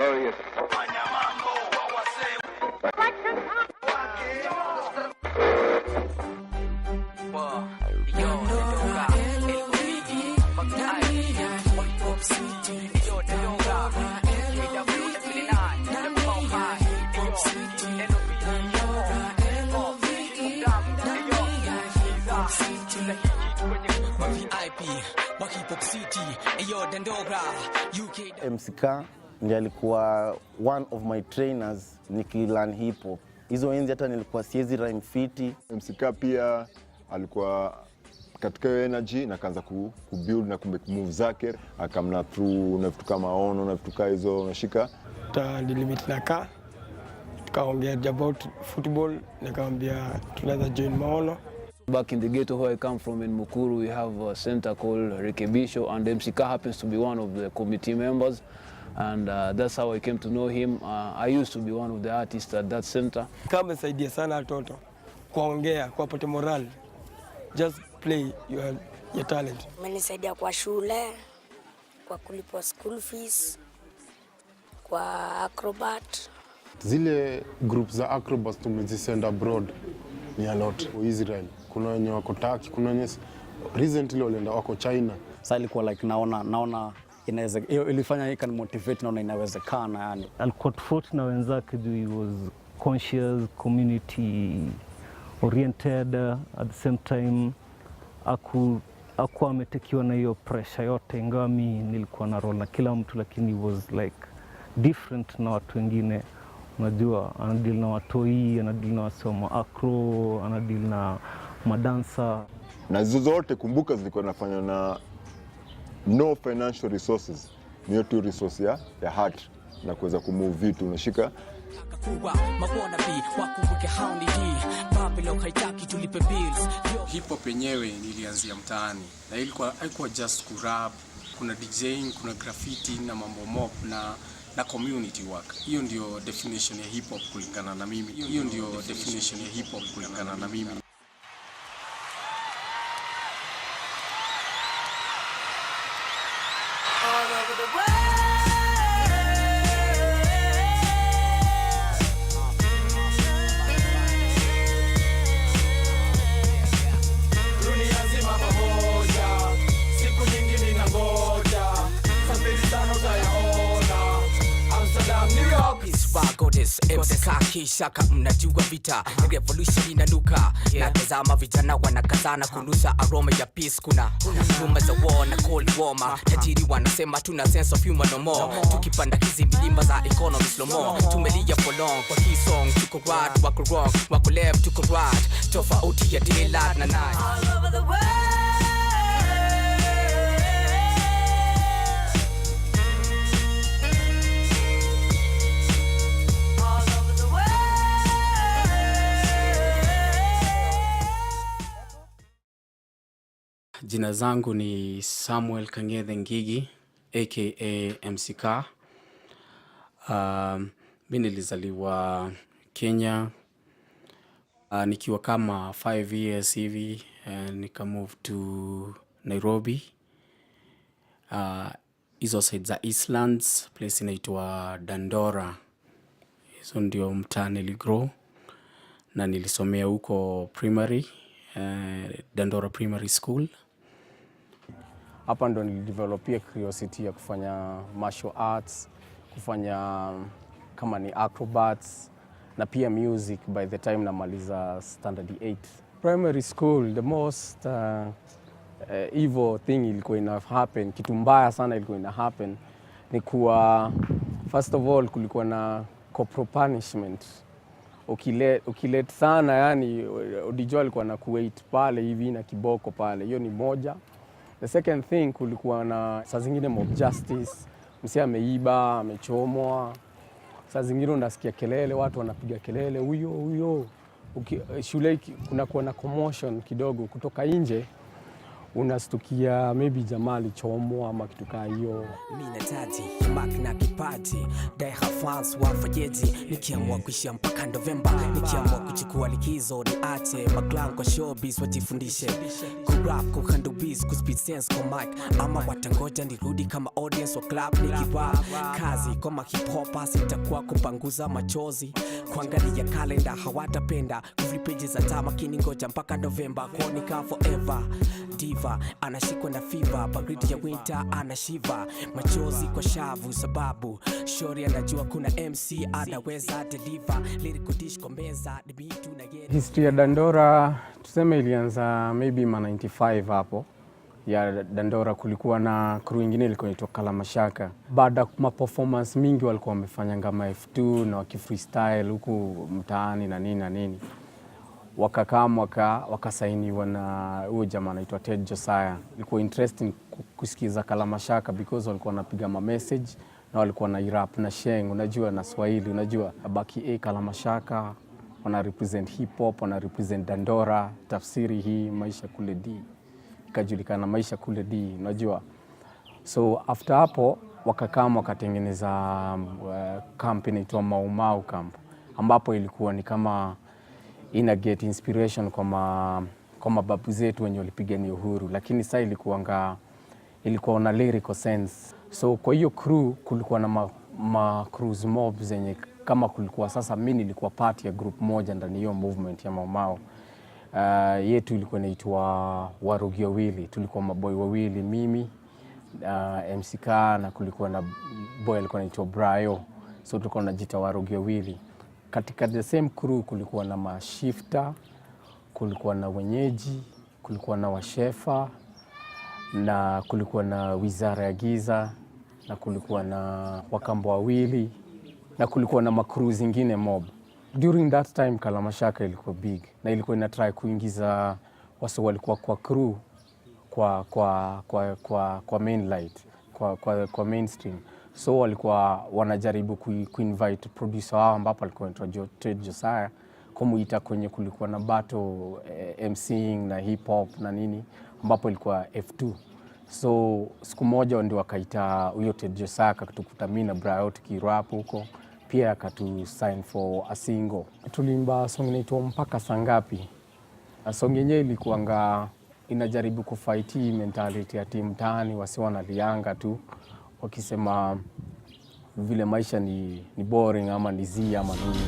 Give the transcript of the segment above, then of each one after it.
glorious. MCK ndiye alikuwa one of my trainers nikilearn hip hop. Hizo enzi hata nilikuwa siezi rhyme fiti. MCK pia alikuwa katika energy na kaanza kubuild na kumake move zake, akamna through na vitu kama ono na vitu kama hizo unashika. Limit na tukaongea about football, nikamwambia tunaweza join maono. Back in the ghetto where I come from in Mukuru, we have a center called Rekebisho, and MCK happens to be one of the committee members, and that's how I came to know him. I used to be one of the artists at that center. Kama saidia sana watoto kuongea, kuwapata moral. Just play your talent. Amenisaidia kwa shule, kwa kulipwa school fees, kwa acrobat. Zile groups za acrobats tumezisend abroad ni a lot. Israel, kuna wenye wako Turkey, kuna wenye recently walienda wako China. Sasa ilikuwa like naona inaweza, ilifanya can motivate, naona inawezekana yani. Alikuwa tofauti na wenzake juu he was conscious, community oriented, at the same time akuwa ametekiwa na hiyo pressure yote, ingawa mimi nilikuwa na role na kila mtu, lakini he was like different na watu wengine. Unajua, anadeal na watoi, anadeal na wasoma acro, anadeal na madansa. Na zote kumbuka zilikuwa nafanya na no financial resources, ni tu resource ya heart na kuweza kumove vitu unashika. Hip hop yenyewe nilianzia mtaani na haikuwa just kurap, kuna DJing, kuna graffiti na mambo mob na community work. Hiyo ndio definition ya hip hop kulingana na mimi. Shaka mnajua vita revolution inanuka na tazama vijana wanakazana kunusa aroma ya peace. Kuna rumors za war na cold war, tajiri wanasema tuna sense of humor no more. Tukipanda hizi milima za economy slow mo, tumelia for long kwa hii song. Tuko right, wako wrong, wako left, tuko right, tofauti ya daylight na night. All over the world. Jina zangu ni Samuel Kang'ethe Ngigi aka MCK. Mimi nilizaliwa Kenya nikiwa kama 5 years hivi, nika move to Nairobi. Hizo side za Eastlands, place inaitwa Dandora. Hizo ndio mtaa niligrow na nilisomea huko primary, Dandora Primary School. Hapa ndo nilidevelopia curiosity ya kufanya martial arts, kufanya kama ni acrobats na pia music by the time namaliza standard 8. Primary school, the most evil thing ilikuwa ina happen, kitu mbaya sana ilikuwa ina happen ni kuwa, first of all kulikuwa na corporal punishment. Ukilet sana yani udijua alikuwa na kuwait pale hivi na kiboko pale, hiyo ni moja. The second thing kulikuwa na saa zingine mob justice, msi ameiba, amechomwa. Saa zingine unasikia kelele, watu wanapiga kelele, huyo. Shule kunakuwa na commotion kidogo kutoka nje, unastukia maybe jamaa alichomwa ama kitu kama hiyo. Mimi na tati, mark na kipaji, dai hafans wa fajeji, nikiamua kuishia mpaka November, nikiamua chukua likizo niache maglang kwa showbiz wajifundishe kurap kuhandle beats kuspeed sense kwa mic ama watangoja nirudi kama audience wa club nikirap kazi kama hip hop sitakuwa kupanguza machozi kuangalia kalenda hawatapenda kufli pages za tama kini ngoja mpaka November kuonika forever diva anashikwa na fever baridi ya winter anashiva machozi kwa shavu sababu shori anajua kuna MC anaweza deliver lyrical dish kwa meza debitu na yeye. History ya Dandora tuseme ilianza maybe ma 95 hapo. Ya Dandora kulikuwa na crew nyingine ilikuwa inaitwa Kalamashaka. Baada ya performance mingi walikuwa wamefanya ngama F2 na wakifreestyle huku mtaani na nini na nini. Wakakaa wakasainiwa na huyo jamaa anaitwa Ted Josiah. Ilikuwa interesting kusikiza Kalamashaka because walikuwa wanapiga message na walikuwa na rap na sheng, unajua na Swahili, unajua Abaki Kalamashaka wana represent hip hop, wana represent Dandora, tafsiri hii maisha kule D. Ikajulikana maisha kule D, unajua. So after hapo wakakaa wakatengeneza camp inaitwa Mau Mau camp, ambapo ilikuwa ni kama ina get inspiration kwa mababu zetu wenye walipigania uhuru, lakini sasa ilikuwa na lyrical sense. So kwa hiyo crew kulikuwa na cruise mob zenye kama kulikuwa sasa mimi nilikuwa part ya group moja ndani hiyo movement ya Mau Mau. Yetu ilikuwa inaitwa Warugi Wawili, tulikuwa maboy wawili mimi MCK na kulikuwa na boy alikuwa anaitwa Brayo. So tulikuwa tunajiita Warugi Wawili. Katika the same crew kulikuwa na mashifta, kulikuwa na wenyeji, kulikuwa na washefa na kulikuwa na wizara ya giza na kulikuwa na wakambo wawili na kulikuwa na makru zingine mob. During that time Kalamashaka ilikuwa big na ilikuwa ina try kuingiza watu walikuwa kwa crew kwa main light kwa mainstream. So walikuwa wanajaribu kuinvite producer wao ambapo alikuwa anaitwa Ted Josiah kumuita kwenye kulikuwa na battle MCing na hip hop na nini ambapo ilikuwa F2. So siku moja ndio wakaita huyo Ted Josiah akatukuta mimi na Brayo tukirap huko, pia akatu sign for a single. Tulimba song inaitwa Mpaka Sangapi. Song yenyewe ilikuwa inajaribu kufight mentality ya team tani wasi wanalianga tu wakisema vile maisha ni boring ama ni zi ama nini.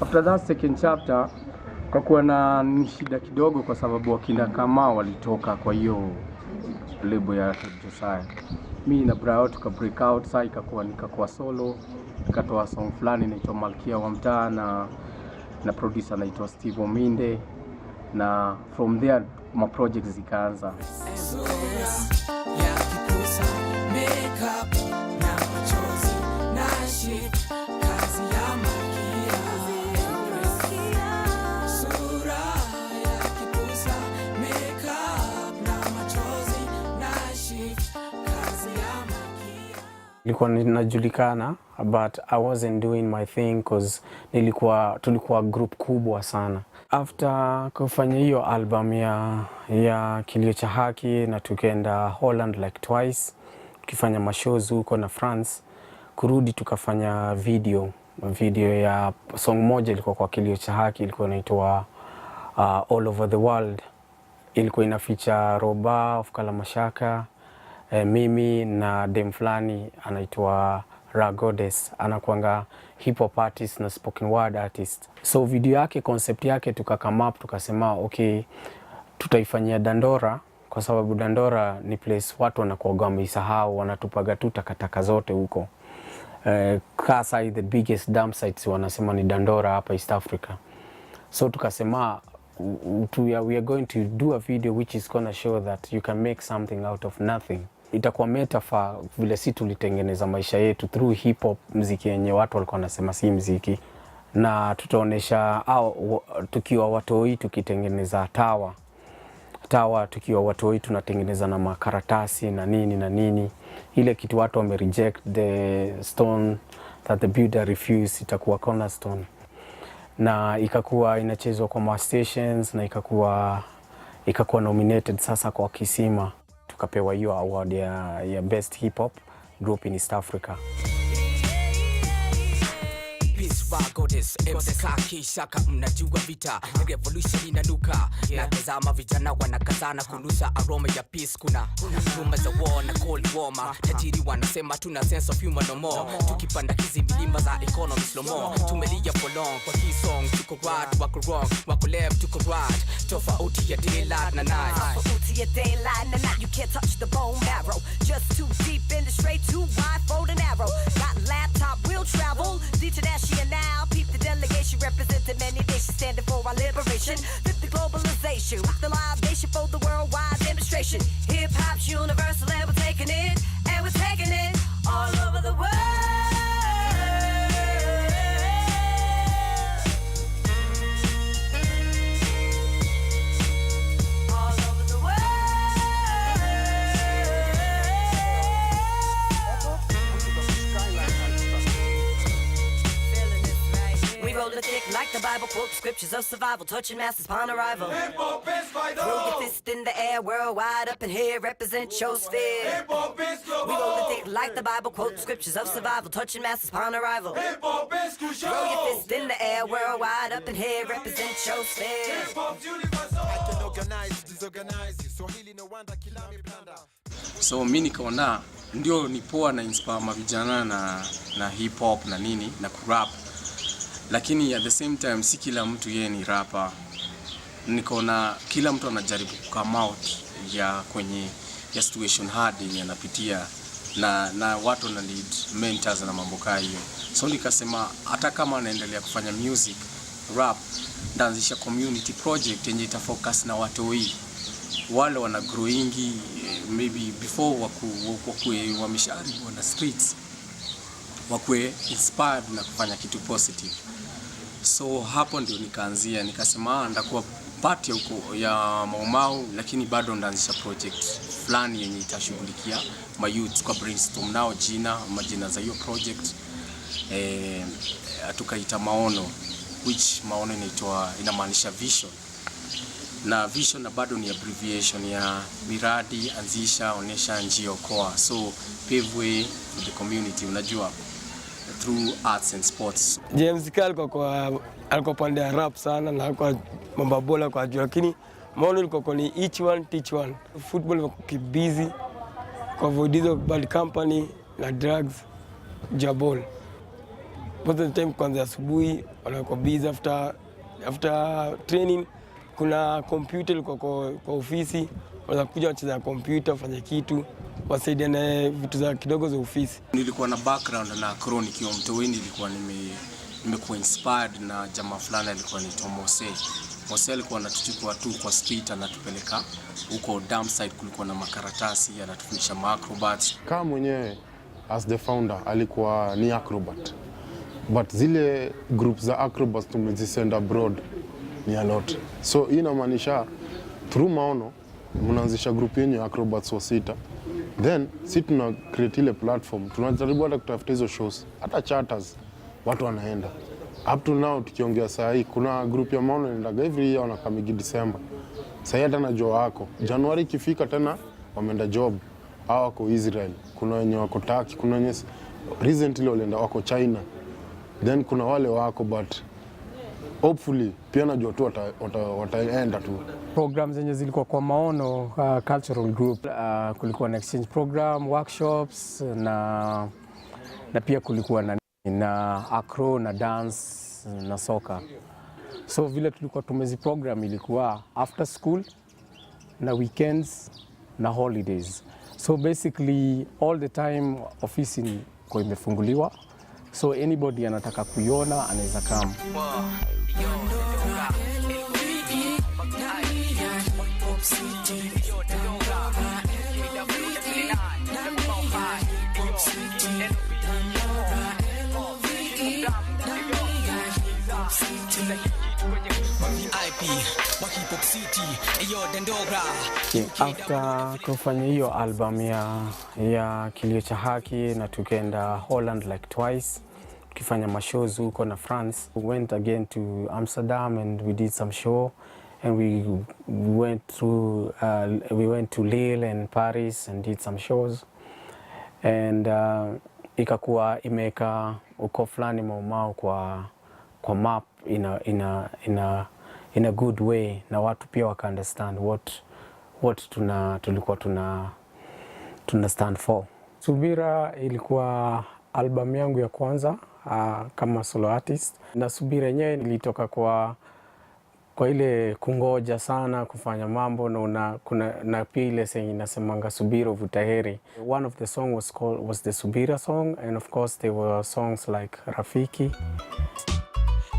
After that second chapter kwa kuwa na shida kidogo kwa sababu wakina kama walitoka kwa hiyo label ya Josiah. Mimi na Brayo tuka break out, sasa nikakuwa solo, nikatoa song fulani inaitwa Malkia wa Mtaa na producer anaitwa Steve Ominde, na from there my projects zikaanza. Nilikuwa ninajulikana but I wasn't doing my thing because tulikuwa group kubwa sana. After kufanya hiyo album ya Kilio cha Haki na tukaenda Holland like twice, tukifanya mashows huko na France, kurudi tukafanya video ya song moja ilikuwa kwa Kilio cha Haki, ilikuwa inaitwa All Over the World. Ilikuwa ina feature Roba of Kalamashaka, mimi na dem fulani anaitwa Ragodes, anakuanga hip hop artist na spoken word artist. So video yake, concept yake come up, tukasema okay, tutaifanyia Dandora kwa sababu Dandora ni place watu wanakuwa wameisahau, wanatupaga tu takataka zote huko. Kasa the biggest dump sites wanasema ni Dandora hapa East Africa. So tukasema we are going to do a video which is going to show that you can make something out of nothing. Itakuwa metaphor vile si tulitengeneza maisha yetu through hip hop, muziki yenye watu walikuwa wanasema si muziki, na tutaonesha tukiwa watoi tukitengeneza tawa tukiwa watoi tunatengeneza na makaratasi na nini ile kitu watu wame reject, the stone that the builder refused, itakuwa cornerstone, na ikakuwa inachezwa kwa ma stations na ikakuwa nominated sasa kwa Kisima. tukapewa hiyo award ya best hip hop group in East Africa. Goddess, MCK shaka mnajua vita revolution inanuka na tazama vijana wanakazana kunusa aroma ya peace. Kuna rumor za war na cold warmer, tajiri wanasema tuna sense of humor no more. Tukipanda hizi milima za economy slow mo, tumelia for long kwa hii song. Tuko right, wako wrong, wako left, tuko right. Tofauti ya daylight na night, tofauti ya daylight na night. You can't touch the bone marrow, just too deep in the straight, too wide for the narrow. Got laptop, will travel international now. Peep the delegation representing many nations, standing for our liberation. Fit the globalization with the libation for the worldwide demonstration. Hip hop's universal and we're taking it, and we're taking it all over the world. Like the Bible, quote scriptures of survival, touching masses upon arrival. Throw your fist in the air, worldwide up in here, represent your sphere. We roll the dick like the Bible, quote scriptures of survival, touching masses upon arrival. Throw your fist in the air, worldwide up in here, represent your sphere. So mimi nikaona ndio ni poa na inspire mavijana na hip hop na nini na kurap. Lakini at the same time si kila mtu yeye ni rapper. Nikaona kila mtu anajaribu come out ya kwenye ya situation hard yenye anapitia na watu wana need mentors na mambo kama hiyo. So nikasema hata kama anaendelea kufanya music rap, ndaanzisha community project yenye itafocus na watu wale wana growing maybe before wakue wamesharibu wana streets, wakue inspired na kufanya kitu positive. So hapo ndio nikaanzia, nikasema ndakuwa part ya huko ya Maumau, lakini bado ndaanzisha project fulani yenye itashughulikia mayouth kwa brainstorm nao majina za hiyo project. Tukaita Maono, which Maono inamaanisha vision. Na vision na bado ni abbreviation ya miradi, anzisha, onesha, njia, okoa. So pave way for the community, unajua, through arts and sports. James K alikuwa pande ya rap sana na alikuwa mambo bora kwa juu, lakini Maono ilikuwa ni each one teach one. Football wako busy kwa avoid hizo bad company na drugs, jabol. Most of the time kwanza asubuhi wanakuwa busy, after training kuna computer ilikuwa kwa ofisi, wanakuja wacheza computer, wafanye kitu, wasaidiane vitu za kidogo za ofisi. Nilikuwa na background na chronic kiwa mtoweni, nilikuwa nimekuwa inspired na jamaa fulani alikuwa anaitwa Mose. Mose alikuwa anatuchukua tu kwa street, anatupeleka huko dump site, kulikuwa na makaratasi, anatufundisha acrobats. Kama mwenyewe as the founder alikuwa ni acrobat, but zile groups za acrobats tumezisend abroad ni a lot. So hii inamaanisha through Maono mnaanzisha group yenye acrobats wa 6, then si tuna create ile platform, tunajaribu hata kutafuta hizo shows, hata charters watu wanaenda. Up to now tukiongea saa hii kuna group ya Maono inaenda every year, wanakamigi December. Sasa hata najua wako January ikifika tena wameenda job au wako Israel, kuna wenye wako Turkey, kuna wenye recently walienda wako China, then kuna wale wako, but hopefully pia najua tu wataenda tu. Programs zenye zilikuwa kwa Maono cultural group, kulikuwa na exchange program, workshops na pia kulikuwa na acro na dance na soka. So vile tulikuwa tumezi program ilikuwa after school na weekends na holidays. So basically all the time ofisi kwa imefunguliwa, so anybody anataka kuiona anaweza kama. After kufanya hiyo album ya Kilio cha Haki na tukaenda Holland like twice, tukifanya mashows huko na France. We went again to Amsterdam and we did some show and we went to Lille and Paris and did some shows, and ikakuwa imeka uko fulani Mau Mau kwa map in a good way, na watu pia waka understand what tulikuwa tuna stand for. Subira ilikuwa album yangu ya kwanza kama solo artist, na Subira yenyewe ilitoka kwa ile kungoja sana kufanya mambo na pia ile sengi inasemanga subira vuta heri. One of the song was the Subira song, and of course there were songs like Rafiki.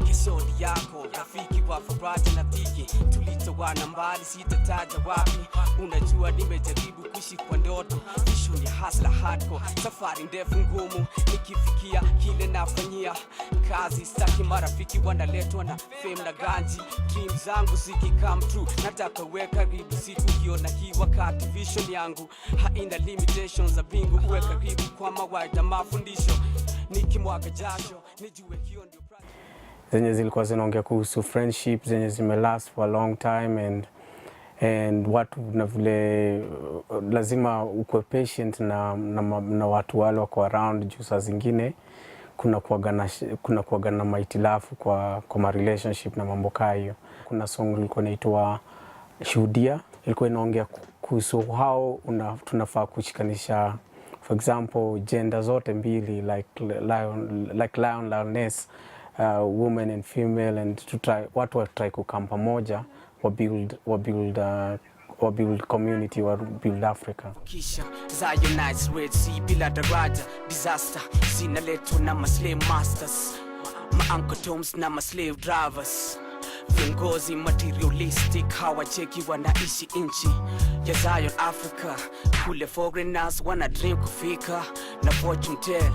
Kisodi yako rafiki wa faraja na dhiki, tulitowana mbali sitataja wapi. Unajua nimejaribu kuishi kwa ndoto, vision ya hustler hardcore, safari ndefu ngumu, nikifikia kile nafanyia kazi. Sitaki marafiki wanaletwa na fame na ganji, dreams zangu ziki come true, nataka weka karibu siku kiona hii wakati. Vision yangu haina limitations za bingu, uwe karibu kwa mawaida mafundisho, nikimwaga jasho nijue hiyo ndio zenye zilikuwa zinaongea kuhusu friendship zenye zimelast for a long time, and watu na vile lazima ukwe patient na watu wale wako around, juu saa zingine kuna kuwaga na maitilafu kwa relationship na mambo kayo. Kuna song ilikuwa inaitwa Shuhudia, ilikuwa inaongea kuhusu how tunafaa kushikanisha, for example, gender zote mbili, like lioness, woman and female, and to try watu wa try kukam pamoja wa build community, wa build Africa. Kisha Zionites Red Sea bila daraja, disaster zinaletwa na slave masters, Uncle Toms na slave drivers. Viongozi materialistic hawacheki wanaishi inchi ya Zion Africa, kule foreigners wana dream kufika na fortune tell,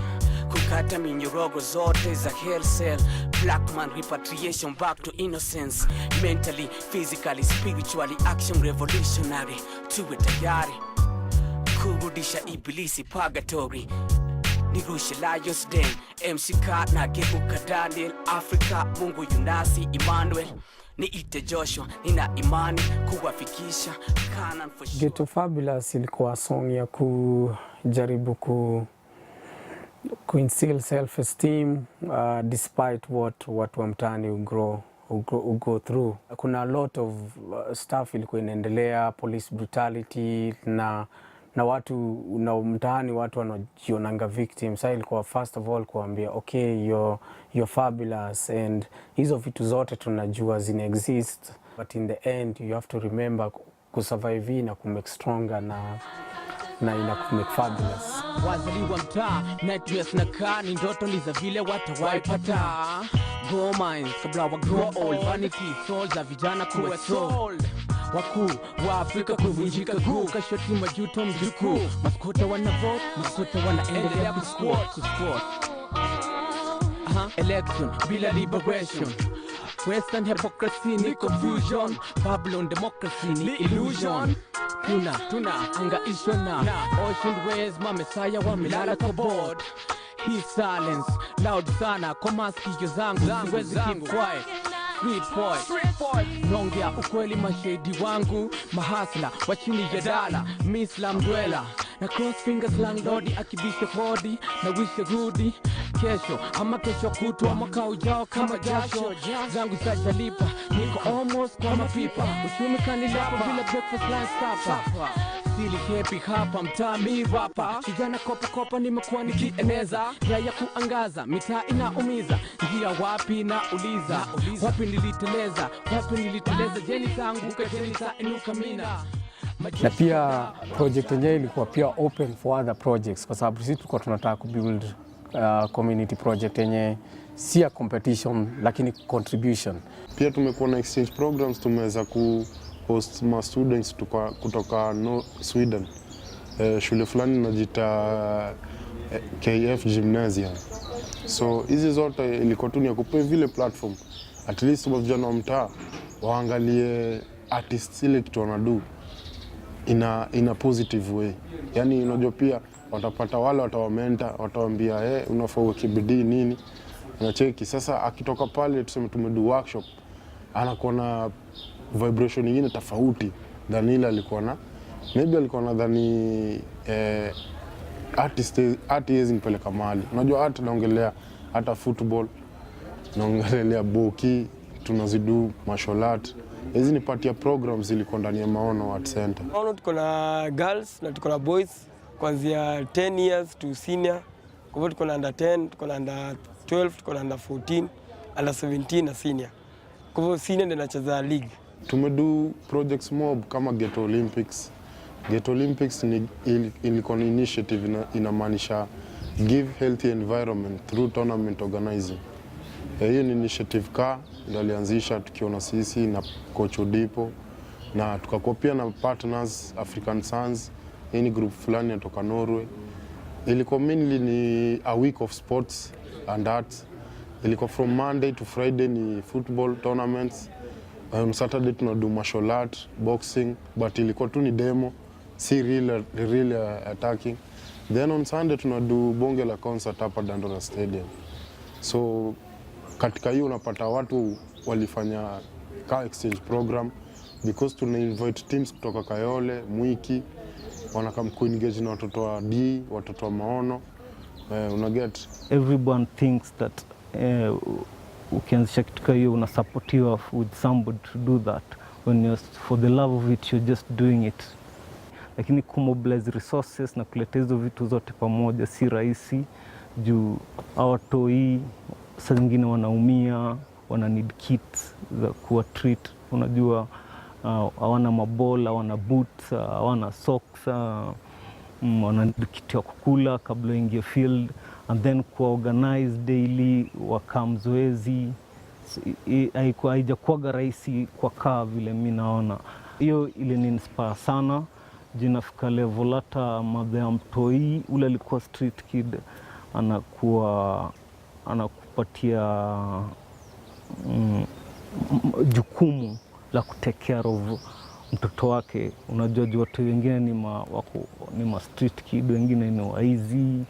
kukata minyorogo zote za hell cell. Black man repatriation back to innocence, mentally, physically, spiritually, action revolutionary. Tuwe tayari kurudisha ibilisi purgatory, nirushe Lions Den, MCK na geuka Daniel Africa, Mungu Yunasi Emmanuel, niite Joshua, nina imani kuwafikisha Canaan for sure. Ghetto Fabulous ilikuwa song ya kujaribu instill self-esteem despite what wa mtaani go through. Kuna a lot of stuff ilikuwa inaendelea, police brutality na watu na mtaani, watu wanajionanga victims. Sasa ilikuwa first of all kuambia okay, you're fabulous, and hizo vitu zote tunajua zina exist, but in the end you have to remember kusurvive na kumake stronger na ina kumake fabulous. Wazaliwa mtaa, nightmares na kani, ndoto ni za vile watawaipata. Go minds, kabla wa grow old, vanity, souls za vijana kuwa sold. Wakuu wa Afrika kuvunjika guu, kashoti majuto mjukuu. Maskota wana vote, maskota wanaendelea kusquat. Election bila liberation, Western hypocrisy ni confusion, Babylon democracy ni illusion. Tuna angaishwa na ocean waves, mamesaya wamelala kwa board. Hii silence loud sana kwa masikio zangu, siwezi keep quiet. Street boy, nongea ukweli mashahidi wangu, mahasla wa chini ya dala, Mislam dwela na cross fingers landlord akibisha hodi na wisha rudi kesho ama kesho kutwa, mwaka ujao kama jasho zangu sajalipa, niko almost kwa mapipa, uchumi kanilapa bila breakfast lunch supper. Sili happy hapa mtami rapa, kijana kopa nimekuwa nikieneza, raya kuangaza, mitaa inaumiza, njia wapi na uliza, wapi niliteleza, jeni taanguka, jeni tainuka mina. Na pia project yenyewe ilikuwa pia open for other projects, kwa sababu sisi tulikuwa tunataka kubuild community project yenye si a competition lakini contribution. Pia tumekuwa na exchange programs, tumeweza kuhost ma students kutoka Sweden. Shule fulani inajiita KF Gymnasium. So hizi zote ilikuwa tu ni kupe vile platform, at least vijana wa mtaa waangalie artists ile kitu wanadu in a positive way. Yani unajua pia watapata wale watawamenta, watawaambia unafaa uweke bidii nini, unacheki. Sasa akitoka pale tuseme tumedu workshop, anakuwa na vibration nyingine tofauti than ile alikuwa na. Maybe alikuwa nadhani art hizi nipeleka mahali. Unajua art naongelea hata football, naongelea boki, tunazidu martial art. Hizi ni part ya programs zilikuwa ndani ya Maono Art Center. Maono tuko na girls na tuko na boys kuanzia 10 years to senior. Kwa hivyo tuko na under 10, tuko na under 12, tuko na under 14, under 17 na senior. Kwa hivyo senior ndio anacheza league. Tumedu projects mob kama Ghetto Olympics. Ghetto Olympics ilikuwa ni initiative inamaanisha give healthy environment through tournament organizing. Hiyo ni initiative ndio alianzisha tukiona sisi na coach Odipo, na tukakuwa pia na partners African Sons. Hii ni group fulani kutoka Norway. Ilikuwa mainly ni a week of sports and arts. Ilikuwa from Monday to Friday ni football tournaments. On Saturday tunadu martial art, boxing, but ilikuwa tu ni demo, si real attacking. Then on Sunday tunadu bonge la concert hapa Dandora Stadium. So katika hiyo unapata watu walifanya exchange program because tuna invite teams kutoka Kayole, Mwiki, wanakam engage na watoto wa D, watoto wa Maono. Una get everyone thinks that ukianzisha kitu hiyo unasupportiwa with somebody to do that. When you're for the love of it, you're just doing it. Lakini kumobilize resources na kuleta hizo vitu zote pamoja si rahisi, juu hawatoi, saa zingine wanaumia, wana need kits za kuwa treat. Unajua hawana mabola, hawana boots, hawana socks, wana need kit ya kukula kabla ingie field, and then kuwa organize daily, wakam zoezi. Haijakuwa rahisi kwa kaa vile mimi naona. Hiyo ile ni inspire sana. Jinafika level hata madhe ya mtoi ule alikuwa street kid anakupatia jukumu la kutake care of mtoto wake. Unajua watu wengine ni ma street kid, wengine ni waizi,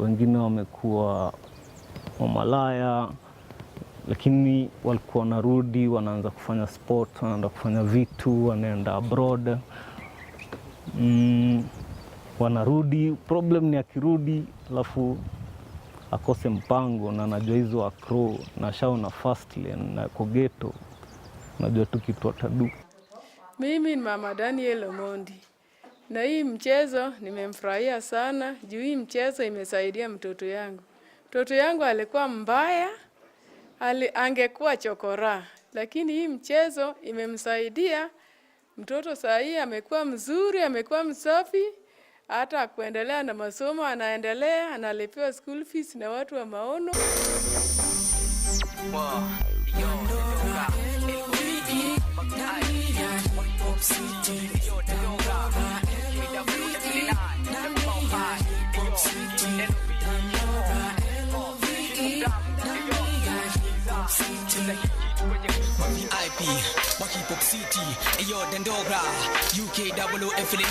wengine wamekuwa wamalaya, lakini walikuwa wanarudi, wanaanza kufanya sport, wanaanza kufanya vitu, wanaenda abroad. Wanarudi, problem ni akirudi alafu akose mpango, na najua hizo akro na shao na fast lane na kogeto, najua tu kitu atadu. Mimi ni Mama Daniel Omondi, na hii mchezo nimemfurahia sana juu hii mchezo imesaidia mtoto yangu. Mtoto yangu alikuwa mbaya, angekuwa chokora, lakini hii mchezo imemsaidia mtoto. Saa hii amekuwa mzuri, amekuwa msafi, hata kuendelea na masomo anaendelea, analipiwa school fees na watu wa Maono. VIP, Waki Pop City, Ayo Dandora, UKWF9,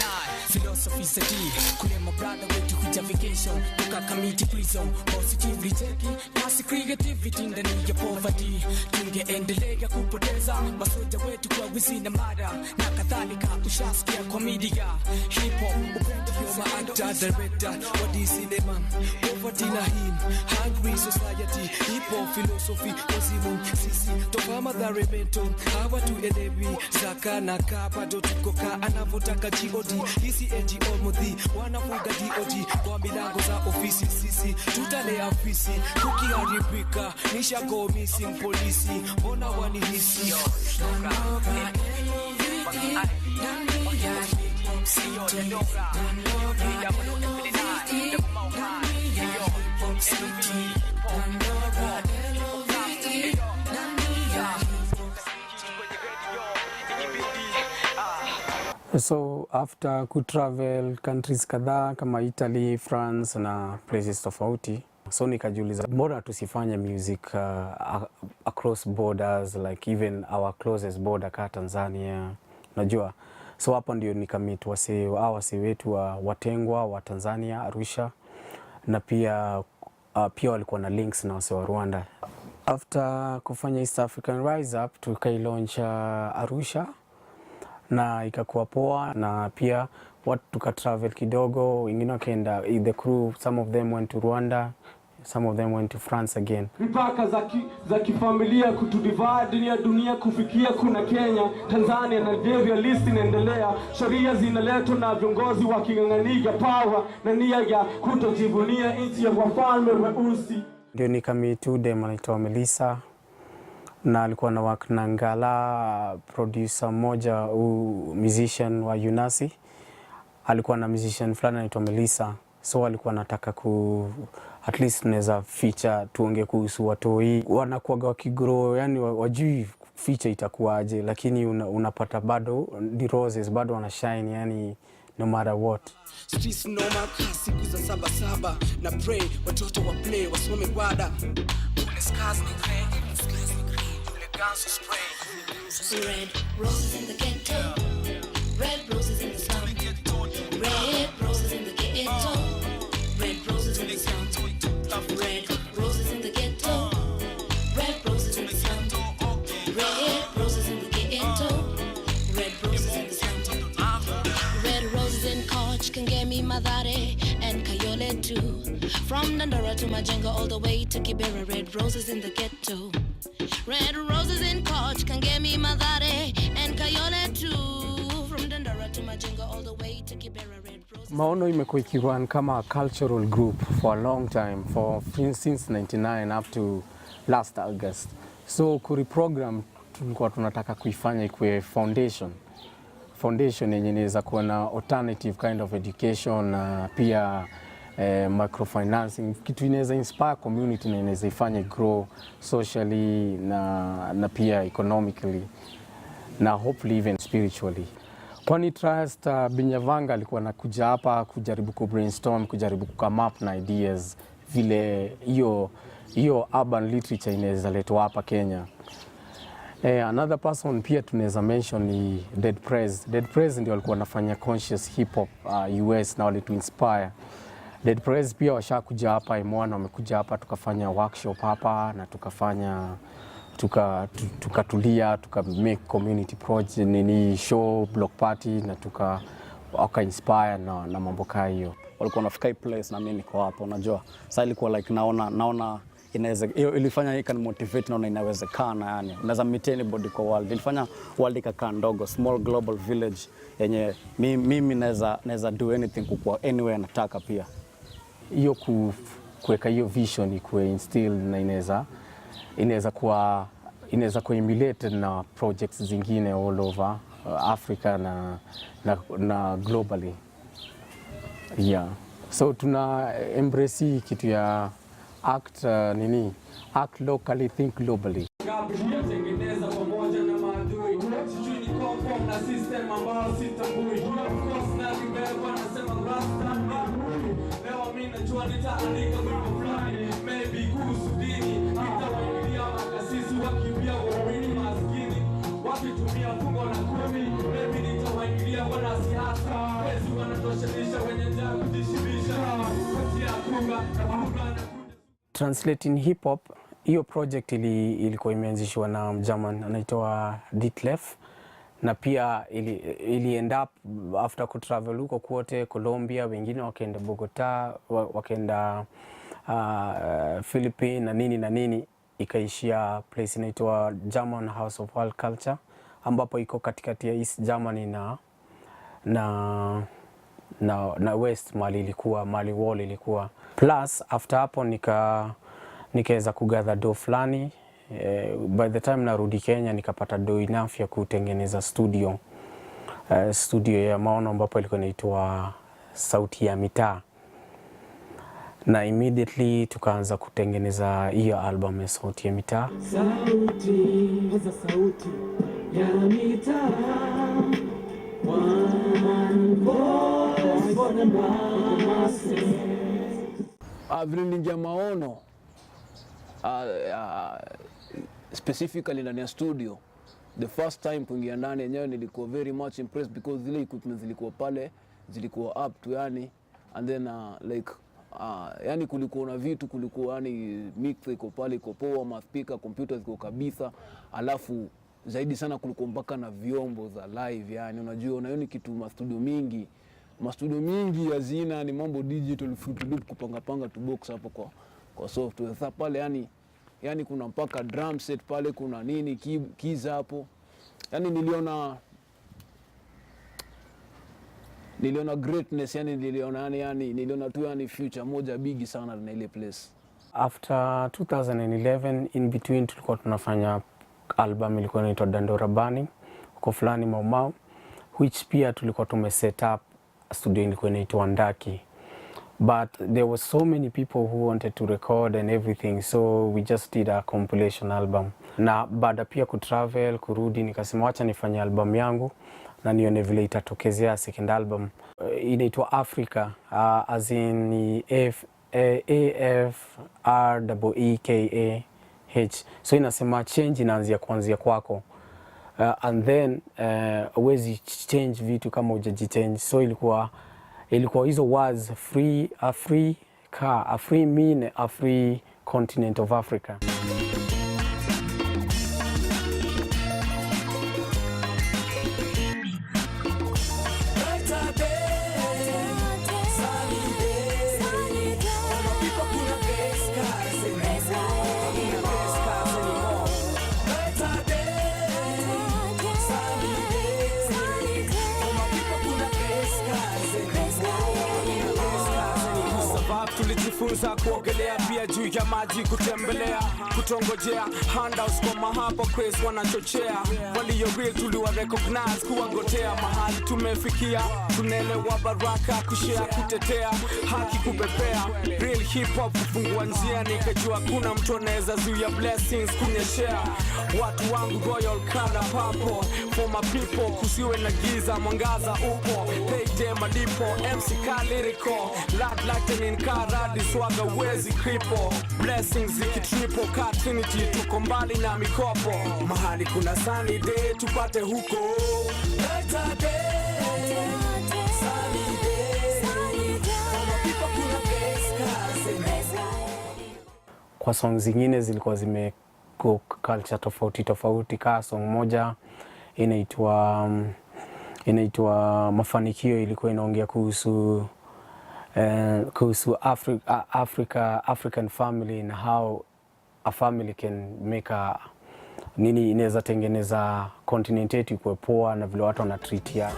Philosophy City, Kule my brother way to kuja vacation, Tuka community prison, positively taking, Kasi creativity ndani ya poverty, tungeendelea kupoteza, masoja wetu kwa wizi na mada, na kadhalika ushasikia kwa media, hip hop, upendo wa actor, director, wadi cinema, poverty na him, hungry society, hip hop philosophy, wazimu, sisi, toka madhare mento, hawa tuelewi, zaka na kapa, do tukoka, anavotaka G.O.D, hisi NGO mudhi, wanafuga D.O.G, kwa milango za ofisi, sisi, tutalea ofisi, kukiharibika, nisha go missing polisi, mbona wanihisi, So after kutravel countries kadhaa kama Italy, France na places tofauti, so nikajiuliza mbona tusifanye music across borders, like even our closest border ka Tanzania, unajua. So hapo ndio nikamit wase wetu wa Watengwa wa Tanzania, Arusha, na pia walikuwa na links na wase wa Rwanda. After kufanya East African Rise Up tukailaunch Arusha na ikakuwa poa, na pia watu tukatravel kidogo, wengine wakaenda, the crew, some of them went to Rwanda, some of them went to France again. Mipaka za kifamilia kutudivide ya dunia kufikia, kuna Kenya, Tanzania, Nigeria, list inaendelea. Sheria zinaletwa na viongozi waking'ang'ania power na nia ya kutojivunia nchi ya wafalme weusi. Ndio nikamtu dem anaitwa Melissa, na alikuwa na work na Ngala, producer mmoja musician wa Unasi. Alikuwa na musician fulani anaitwa Melissa, so alikuwa anataka at least tunaweza feature tuongee kuhusu watoi wanakuaga wakigrow, yani wajui feature itakuwaje, lakini unapata bado the roses bado wana shine, yani no matter what. Streets noma siku za 77 na pray watoto wa play wasome gwada. Kule scars ni green, kule guns spray. Red roses in the ghetto, red roses in the slum, red roses in the ghetto, red roses in the slum, red roses in the ghetto, red roses in the slum, red roses in the ghetto, red roses in the slum, red roses in Koch, Kangemi, Mathare, and Kayole too. From Dandara to Majengo all the way to Kibera, red roses in the ghetto. Red roses in Koch, Kangemi, Mathare, and Kayole too. From Dandara to Majengo all the way to Kibera, red roses. Maono imekuwa ikirun kama a cultural group for a long time, since 99 up to last August. So kuriprogram tulikuwa tunataka kuifanya ikuwe foundation yenye inaweza kuwa na alternative kind of education na pia microfinancing, kitu inaweza inspire community na inaweza ifanye grow socially na pia economically na hopefully even spiritually. Kwani Trust Binyavanga alikuwa anakuja hapa kujaribu ku brainstorm, kujaribu come up na ideas vile hiyo urban literature inaweza letwa hapa Kenya. Another person pia tunaweza mention ni Dead Prez. Dead Prez ndio walikuwa wanafanya conscious hip hop US na walitu inspire. Dead Prez pia washakuja hapa M1, wamekuja hapa tukafanya workshop hapa na tukatulia tuka make community project nini show block party na waka inspire na mambo kama hiyo. Walikuwa wanafika hii place na mimi niko hapo, unajua. Sasa ilikuwa like naona inaweza, ilifanya can motivate, naona inawezekana, yani unaweza meet anybody kwa world. Ilifanya world ikakaa ndogo, small global village yenye mimi naweza do anything kwa anywhere nataka. Pia hiyo kuweka hiyo vision ikuwe instill na inaweza kuwa emulated na projects zingine all over Africa na globally. Yeah, so tuna embrace kitu ya act locally, think globally. Tengeneza pamoja na maadui, sijui ni conform na system ambayo sitambui. Of course na libeba nasema rasta leo mimi najua nitaandika wimbo fulani, maybe kuhusu dini, nitawaingilia makasisi wakimbia waumini maskini, wakitumia fungo la 10, maybe nitawaingilia wanasiasa, wezi wanatoshanisha wenye njaa kujishibisha, kutia kunga na kunga. Translating hip hop, hiyo project ilikuwa imeanzishwa na Mjerman anaitwa Detlef, na pia ili end up after kutravel huko kwote Colombia, wengine wakaenda Bogota, wakaenda Philippines na nini, ikaishia place inaitwa German House of World Culture, ambapo iko katikati ya East Germany na West mali wall ilikuwa. Plus after hapo nikaweza kugather do fulani. By the time narudi Kenya nikapata do enough ya kutengeneza studio ya maono ambapo ilikuwa inaitwa Sauti ya Mitaa, na immediately tukaanza kutengeneza hiyo album ya Sauti ya Mitaa. Sauti ya Mitaa, one voice for the masses. Vile ningia maono specifically ndani ya studio, the first time kuingia ndani yenyewe nilikuwa very much impressed because zile equipment zilikuwa pale zilikuwa up to yani, and then like yani kulikuwa na vitu, kulikuwa yani mix iko pale, iko poa, maspika, computer ziko kabisa, alafu zaidi sana kulikuwa mpaka na vyombo za live. Yani unajua unaioni kitu mastudio mingi hazina, ni mambo digital, Fruity Loop, kupanga tu box hapo kwa software. Sasa pale yani kuna mpaka drum set pale, kuna nini keys hapo. Yani niliona greatness, yani niliona tu future moja bigi sana na ile place. After 2011 in between tulikuwa tunafanya album ilikuwa inaitwa Dandora Burning huko fulani Mau, which pia tulikuwa tumeset up studio ilikuwa inaitwa Ndaki, but there was so many people who wanted to record and everything, so we just did a compilation album. Na baada pia kutravel kurudi, nikasema wacha nifanye album yangu na nione vile itatokezea. Second album inaitwa Africa, as in AFREEKAH, so inasema change inaanzia kuanzia kwako, and then huwezi change vitu kama hujajichange. So ilikuwa hizo words, free, a free mean a free continent of Africa. Tulijifunza kuogelea pia juu ya maji, kutembelea, kutongojea, handouts kwa mahapa craze wanachochea, walio real tuliwa recognize, kuwagotea mahali tumefikia, tunaelewa baraka, kushare, kutetea, haki kupepea, real hip hop kufungua njia, nikajua kuna mtu anaweza zuia blessings kunyeshea, watu wangu royal kana papo, for my people, kusiwe na giza, mwangaza upo, payday malipo, MC Kaliriko, lad lightning karadi, swaga wezi kripo, blessings zikitripo, ka Trinity, tuko mbali na mikopo, mahali kuna sunny day, tupate huko, better day, sunny day, kama people kuna best. Kwa song zingine zilikuwa zime go culture tofauti, kaa song moja inaitwa Mafanikio, ilikuwa inaongea kuhusu African family and how a family can make nini inaweza tengeneza continent yetu ikuwe poa na vile watu wanatreatia.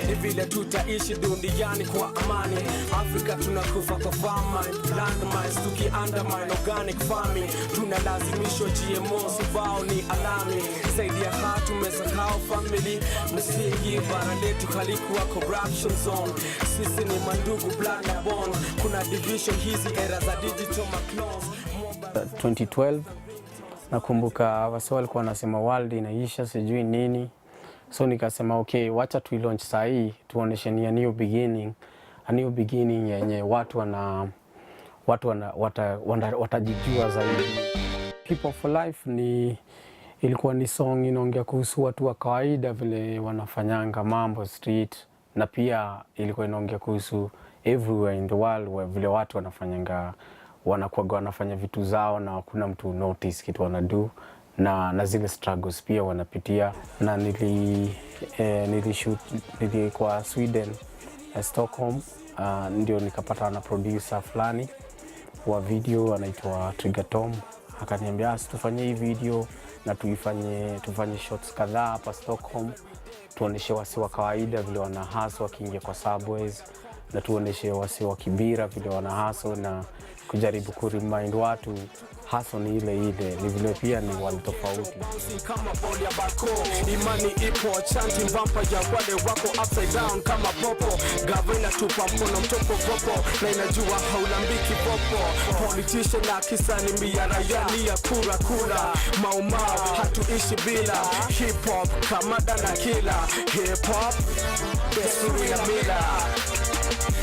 Ni vile tutaishi duniani kwa amani. Afrika tunakufa kwa famine, landmines tukiandamine organic farming, tunalazimishwa GMO subao ni alami. Zaidi ya hatu tumesahau family, msingi bara letu halikuwa corruption zone. Sisi ni mandugu blood na bone, kuna division hizi era za digital maclones. 2012 nakumbuka wasi walikuwa wanasema world inaisha sijui nini. So nikasema okay, wacha tu launch saa hii tuoneshe ni a new beginning yenye watu watajijua zaidi. People for Life ilikuwa ni song inaongea kuhusu watu wa kawaida vile wanafanyanga mambo street, na pia ilikuwa inaongea kuhusu everywhere in the world vile watu wanafanya vitu zao na hakuna mtu notice kitu wanadu. Na zile struggles pia wanapitia. Na nilikuwa Sweden, Stockholm, ndio nikapata na producer fulani wa video anaitwa Trigger Tom, akaniambia tufanye hii video na tufanye shots kadhaa hapa Stockholm, tuoneshe wasi wa kawaida vile wana hustle wakiingia kwa subways, na tuoneshe wasi wa Kibira vile wana hustle, na kujaribu kuremind watu hustle ni ile ni vile pia ni watu tofauti. Kama ball ya bako, imani ipo, chanting vampire wale wako upside down kama popo, gavana tupa mkono mtopo popo, na inajua haulambiki popo, politician na kisa ni mbia rayani ya kura, maumau hatuishi bila, hip hop kama dana kila, hip hop desturi na mila.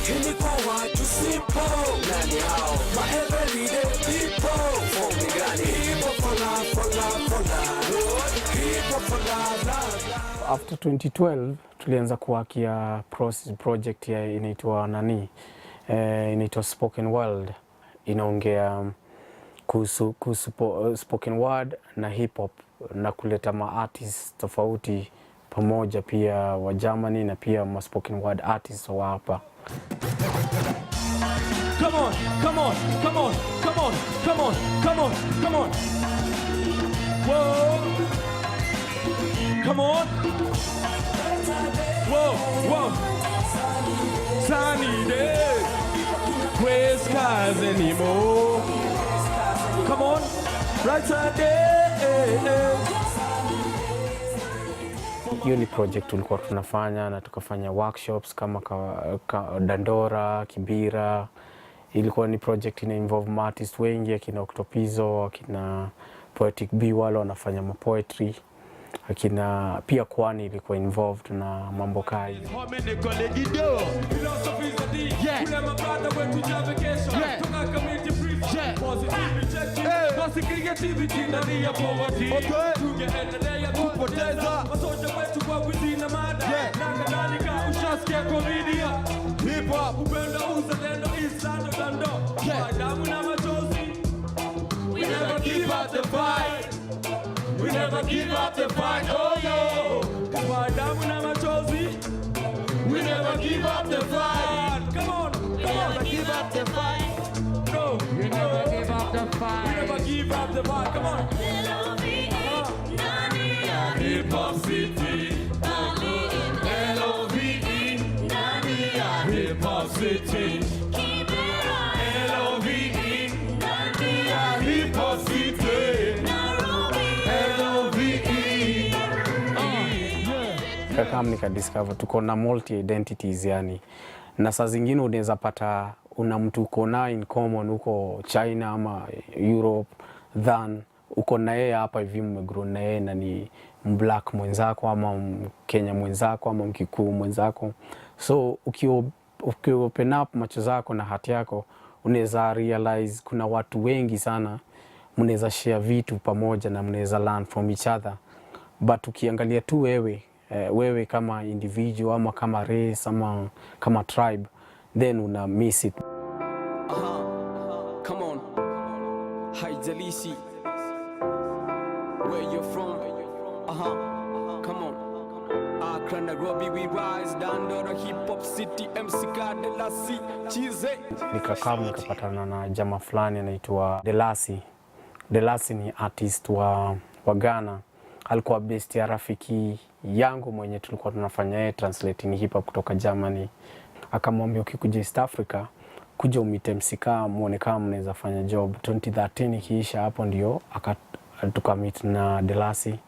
Ilikuwa watu simple. Nani hao? My everyday people. Form gani? Hip hop for love, for love, for love. Hip hop for love, love, love. After 2012 tulianza kuwakia project ya inaitwa nani, inaitwa Spoken World. Inaongea kuhusu spoken word na hip hop na kuleta artists tofauti pamoja, pia wa Germany na pia ma spoken word artists wa hapa. Come on, come on, come on, come on, come on, come on, come on. Whoa. Come on. Whoa, whoa. Sunny day. Gray skies anymore. Come on. Brighter day. Hiyo ni project tulikuwa tunafanya na tukafanya workshops kama Dandora, Kibira. Ilikuwa ni project ina involve artists wengi, akina Octopizo, akina Poetic B wale wanafanya poetry, akina pia Kwani ilikuwa involved na mambo kai. We never give up the fight. We never give up the fight. Oh no. Damu na machozi. We never give up the fight. Come on. We never give up the fight. No. We never give up the fight. We never give up the fight. Come on. Hip Hop City. L-O-V-E. Hip Hop City. L-O-V-E. Hip Hop City. L-O-V-E. Kama nikadiscover tuko na multi identities yani, na saa zingine unaweza pata una mtu uko na in common uko China ama Europe, than uko na yeye hapa hivi mmegrow na yeye na ni mblack mwenzako ama Mkenya mwenzako ama Mkikuyu mwenzako. So open up macho zako na hati yako, unaweza realize kuna watu wengi sana, mnaweza share vitu pamoja na mnaweza learn from each other. But ukiangalia tu wewe kama individual ama kama race ama kama tribe, then una miss it. Come on. Haijalishi where you're from. Come on. Accra, Nairobi, we rise. Dandora, Hip Hop City, MCK, Delasi, Chize. Nikakaa nikapatana na jamaa fulani anaitwa Delasi. Delasi ni artist wa Ghana. Alikuwa best ya rafiki yangu mwenye tulikuwa tunafanya yeye translating hip hop kutoka Germany. Akamwambia ukikuja East Africa kuja umite MCK muone kama mnaweza fanya job. 2013 ikiisha hapo ndio tukamit na Delasi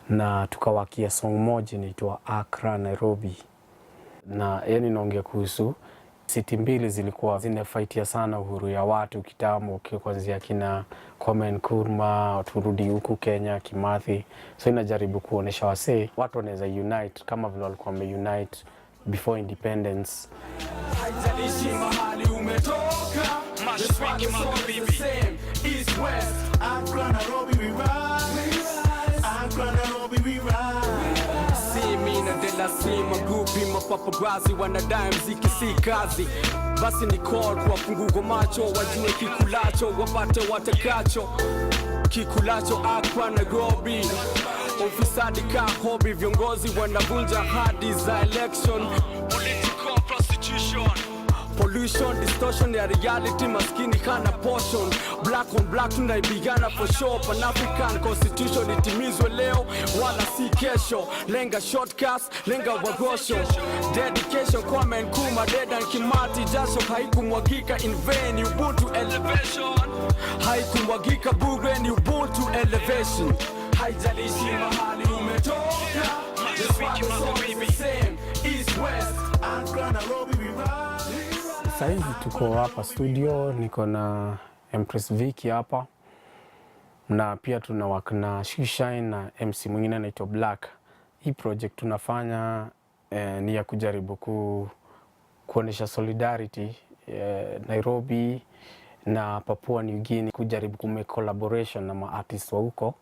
na tukawakia song moja inaitwa Accra Nairobi. Na yani naongea kuhusu city mbili zilikuwa zinafightia sana uhuru ya watu kitambo, kuanzia kina Kwame Nkrumah turudi huku Kenya Kimathi. So inajaribu kuonesha wasee watu wanaweza unite kama vile walikuwa unite before independence. Haijalishi mahali umetoka, mashariki magharibi, east west, Accra Nairobi we rise. Accra Nairobi we rise. See me na Delasi, magrupi mapaparazzi wanadai mziki si kazi. Basi ni call kwa funguko macho, wajue kikulacho, wapate watakacho. Kikulacho Accra Nairobi. Ufisadi ka hobby, viongozi wanavunja hadi za election. Political prostitution, pollution, distortion ya reality, maskini hana portion. Black on black tunaipigana for sure. Pan African constitution itimizwe leo wala si kesho. Lenga shortcuts, lenga wagosho. Dedication kwa Nkrumah, Dedan Kimathi, jasho haikumwagika in vain. Ubuntu elevation, haikumwagika bure, ni Ubuntu elevation. Haijalishi mahali umetoka, mashariki magharibi, east west, Accra Nairobi we rise. Sasa hivi tuko hapa studio, niko na Empress Vicky hapa. Na pia tuna work na Shine na MC mwingine anaitwa Black. Hii project tunafanya ni ya kujaribu kuonesha solidarity Nairobi na Papua New Guinea, kujaribu kumake collaboration na ma-artists wa huko,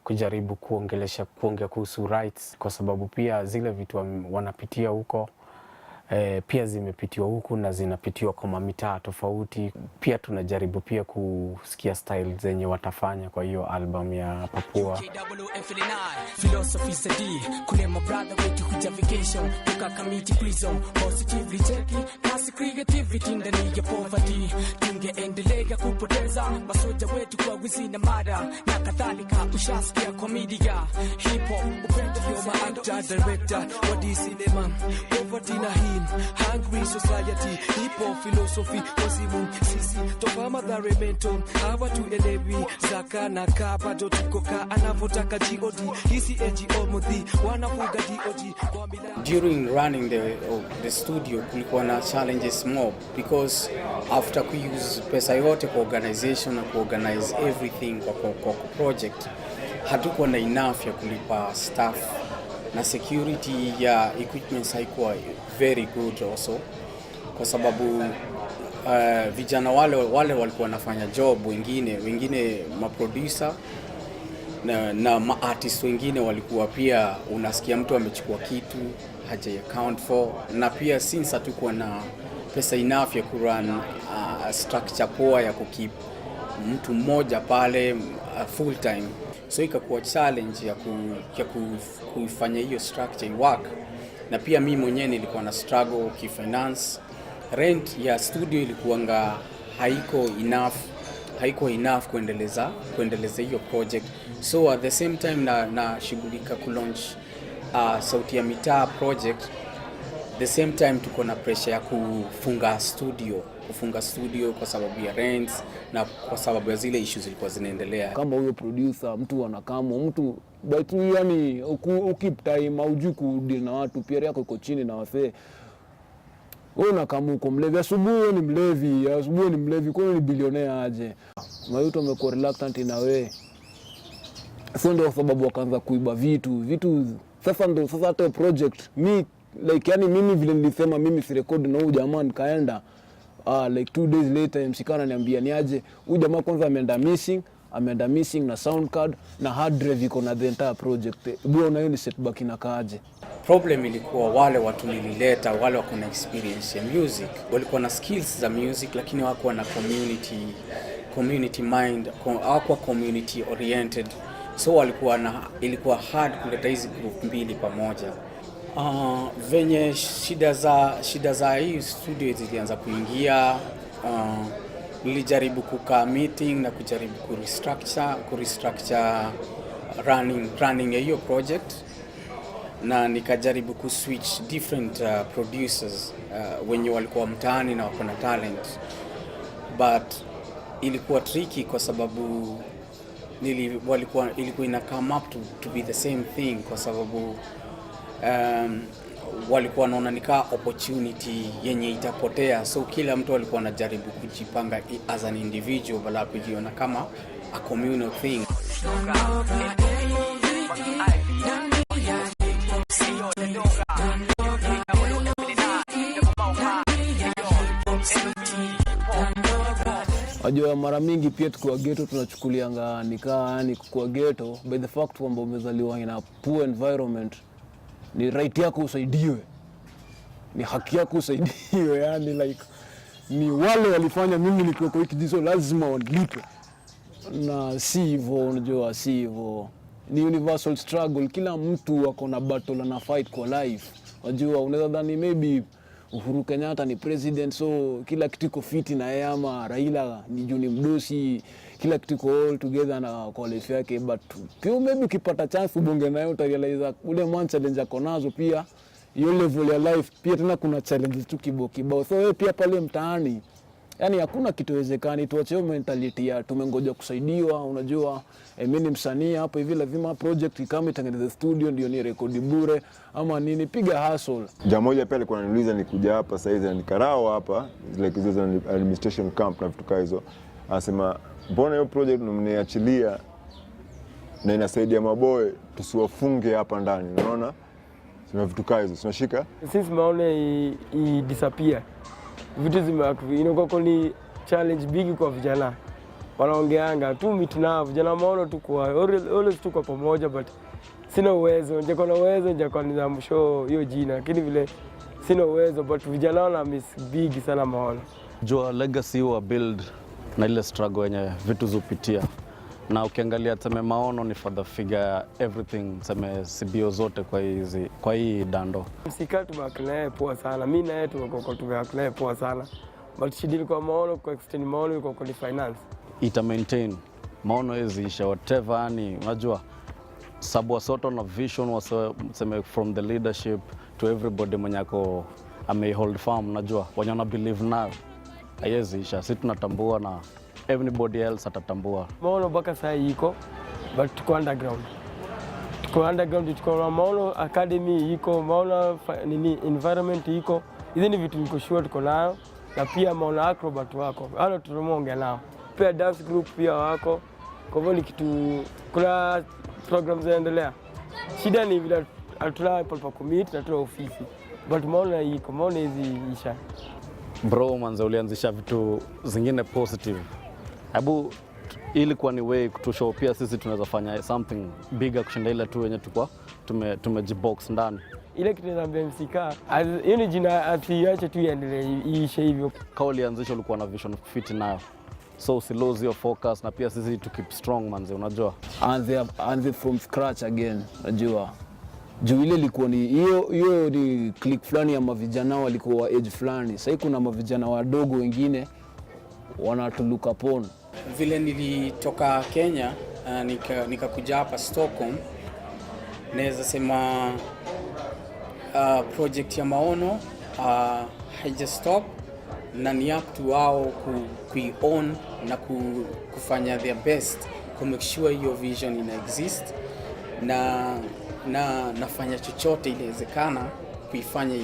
kujaribu kuongea kuhusu rights, kwa sababu pia zile vitu wanapitia huko pia zimepitiwa huku na zinapitiwa kwa mitaa tofauti. Pia tunajaribu pia kusikia style zenye watafanya kwa hiyo album ya Papua. Tungeendelea kupoteza masoja wetu kwa wizi na mada na kadhalika. Ushasikia komedia hip hop, upendo wa actor director wa cinema, poverty na him, hungry society, hip hop philosophy, wazimu sisi toka madhare mental, hawa tuelewi zaka na kaba do tukoka anavotaka God, hisi NGO mudhi wanafuga DOG. During running the studio kulikuwa na challenges more, because after ku use pesa yote kwa organization na kuorganize everything kwa project, hatukuwa na enough ya kulipa staff, na security ya equipments haikuwa very good also, kwa sababu vijana wale walikuwa wanafanya job, wengine maproducer na ma-artist wengine walikuwa pia, unasikia mtu amechukua kitu haja account for, na pia since hatukuwa na pesa enough ya kurun structure poa ya kukeep mtu mmoja pale full time, so ikakuwa challenge ya kufanya hiyo structure work. Na pia mimi mwenyewe nilikuwa na struggle kifinance, rent ya studio ilikuwa haiko enough kuendeleza hiyo project. So at the same time na shughulika kulaunch Sauti ya Mitaa project, the same time tuko na pressure ya kufunga studio kwa sababu ya rents na kwa sababu ya zile issues zilikuwa zinaendelea. Kama huyo producer mtu anakamo mtu but yani ukip time hujui kudeal na watu, pia yako iko chini na wasee. Wewe unakamo uko mlevi, asubuhi ni mlevi, kwa ni billionaire aje? Mayuto amekuwa reluctant na wewe. Sio ndio sababu wakaanza kuiba vitu. Sasa hata project yani mimi vile nilisema mimi si record na huyu jamaa, nikaenda like 2 days later MC kana niambia ni aje huyu jamaa kwanza ameenda missing na sound card na hard drive iko na the entire project. Bwana na hiyo ni setback inakaaje? Problem ilikuwa wale watu nilileta, wale wako na experience ya music, walikuwa na skills za music, lakini hawakuwa na community mind, hawakuwa community oriented, so ilikuwa hard kuleta hizi group mbili pamoja. Venye shida za hii studio zilianza kuingia, nilijaribu kukaa meeting na kujaribu kurestructure running ya hiyo project, na nikajaribu kuswitch different producers wenye walikuwa mtaani na wako na talent, but ilikuwa tricky kwa sababu ilikuwa ina come up to be the same thing, kwa sababu walikuwa wanaona nika opportunity yenye itapotea, so kila mtu alikuwa anajaribu kujipanga as an individual bala kujiona kama a communal thing. Wajua mara mingi pia tukiwa ghetto tunachukulianga yani kwa ghetto by the fact kwamba umezaliwa in a poor environment, ni right yako usaidiwe, ni haki yako usaidiwe, yani like ni wale walifanya mimi nikiwa kwa kijizo lazima walipe, na si hivyo. Unajua si hivyo, ni universal struggle, kila mtu wako na battle na fight kwa life. Wajua unaweza dhani maybe Uhuru Kenyatta ni president so kila kitu iko fiti na yeye, ama Raila ni juni mdosi kila kitu iko all together na kwa life yake, but pia maybe ukipata chance ubonge nayo utarealize ule man challenge ako nazo, pia hiyo level ya life pia tena kuna challenges tu kibao. So wewe pia pale mtaani yani hakuna kitu wezekani, tuache hiyo mentality ya tumengoja kusaidiwa. Unajua mimi ni msanii hapa hivi, lazima project kama itengeneze studio ndio ni rekodi bure ama nini, piga hustle. Jamaa moja pale alikuwa ananiuliza nikuja hapa sasa hizi ni Karao hapa like hizo administration camp na vitu kama hizo, anasema mbona hiyo project mniachilia na inasaidia maboy tusiwafunge hapa ndani, unaona? Sina vitu kaa hizo, tunashika. Since maono i disappear. Vitu inakuwa ni challenge big kwa vijana. Wanaongeanga tu meet na vijana maono tu kwa always tu kwa pamoja, but sina uwezo. Ningekuwa na uwezo ningekuwa ninamshow hiyo jina, lakini vile sina uwezo, but vijana wana miss big sana maono. Jua legacy wa build na ile struggle yenye vitu zupitia. Na ukiangalia tuseme maono ni father figure everything, tuseme CBO zote kwa hii dando. Msika tumeaklea poa sana. Mimi na yeye tumeaklea poa sana. But shida ilikuwa maono kwa extend maono ilikuwa kwa finance. Ita maintain maono hizi isha whatever, yani unajua sababu soto na vision waseme from the leadership to everybody mwenyako ame hold firm, unajua wanyona believe nayo haiwezi isha. Sisi tunatambua na everybody else atatambua. Maono mpaka sasa iko but tuko underground. Tuko na maono academy iko, maono nini environment iko. Hizi ni vitu niko sure tuko nayo, na pia maono acrobat wako. Hao tunaongea nao. Pia dance group pia wako. Kwa hivyo ni kitu, kuna programs zinaendelea. Shida ni vile hatuna pa commit na tuna ofisi. But maono iko, maono hizi isha. Bro manza, ulianzisha vitu zingine positive. Hebu ilikuwa ni way kutushow pia sisi tunaweza fanya something bigger kushinda ile tu yenye tulikuwa tumejibox ndani. Ile kitu za MCK, hiyo ni jina asiache tu iendelee iishe hivyo. Kama ulianzisha ulikuwa na vision fit nayo. So usi lose your focus na pia sisi to keep strong manze, unajua. And from scratch again, unajua. Juu ile ilikuwa ni hiyo ni click fulani ya mavijana walikuwa age fulani. Sasa kuna mavijana wadogo wengine wanatuluka upon. Vile nilitoka Kenya nikakuja hapa Stockholm, naweza sema project ya maono haija stop, na ni up to wao ku-own na kufanya their best to make sure hiyo vision ina exist, na nafanya chochote inawezekana kuifanya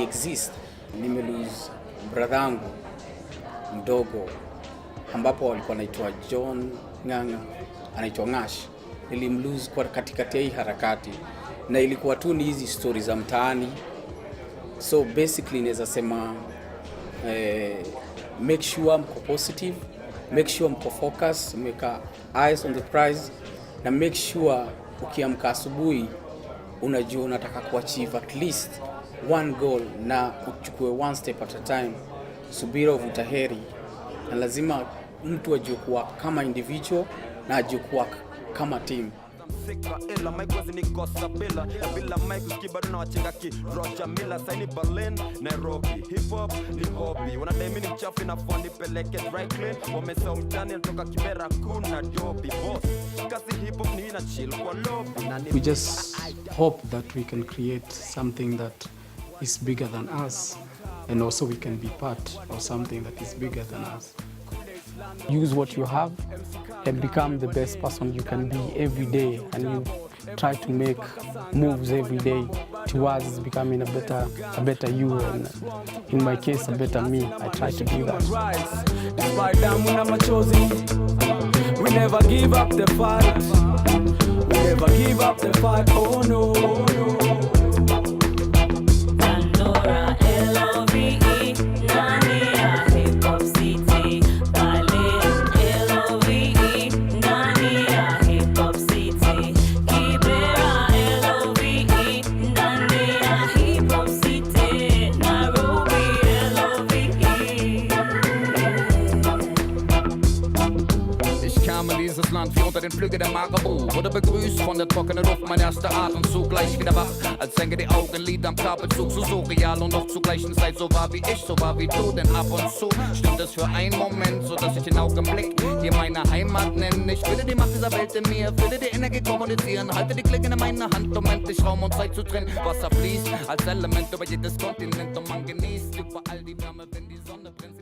exist. Nimelose brother yangu mdogo ambapo walikuwa anaitwa John Ng'ang'a, anaitwa Ngash. Nilimlose kwa katikati ya hii harakati, na ilikuwa tu ni hizi stories za mtaani. So basically naweza sema make sure mko positive, make sure mko focus, make eyes on the prize, na make sure ukiamka asubuhi unajua unataka kuachieve at least one goal, na uchukue one step at a time. Subira uvuta heri, na lazima mtu ajue kuwa kama individual na ajue kuwa kama team. Sika ila mic wazi ni kosa bila mic usikibado na wachenga ki Roger Miller saini Berlin Nairobi. Hip hop ni hobby, wanadai mimi ni mchafu na fundi peleke dry clean. Wamesao mtani natoka Kibera kuna dobi boss. Kasi hip hop ni ina chill kwa lobby. We just hope that we can create something that is bigger than us, and also we can be part of something that is bigger than us. Use what you have and become the best person you can be every day, and you try to make moves every day towards becoming a better you, and in my case a better me. I try to do that. We never give up the fight. We never give up the fight. Oh no, oh no. Pandora, L-O-V-E, Nania, Hip Hop City. Berlin, L-O-V-E, Nania, Hip Hop City. Kibera, L-O-V-E, Nania, Hip Hop City. Nairobi, L-O-V-E. Ich kam in dieses Land wie unter den Flügeln der Marabu. Wurde begrüßt von der trockenen Luft, mein erster Atemzug gleich wieder wach. Als hänge die Augenlider am Kabelzug, so surreal und doch zur gleichen Zeit so war wie ich, so war wie du. Denn ab und zu stimmt es für einen Moment, so dass ich den Augenblick hier meine Heimat nenne. Ich will die Macht dieser Welt in mir, will die Energie kommunizieren. Halte die Klinge in meiner Hand, um endlich Raum und Zeit zu trennen. Wasser fließt als Element über jedes Kontinent und man genießt überall die Wärme, wenn die Sonne brennt.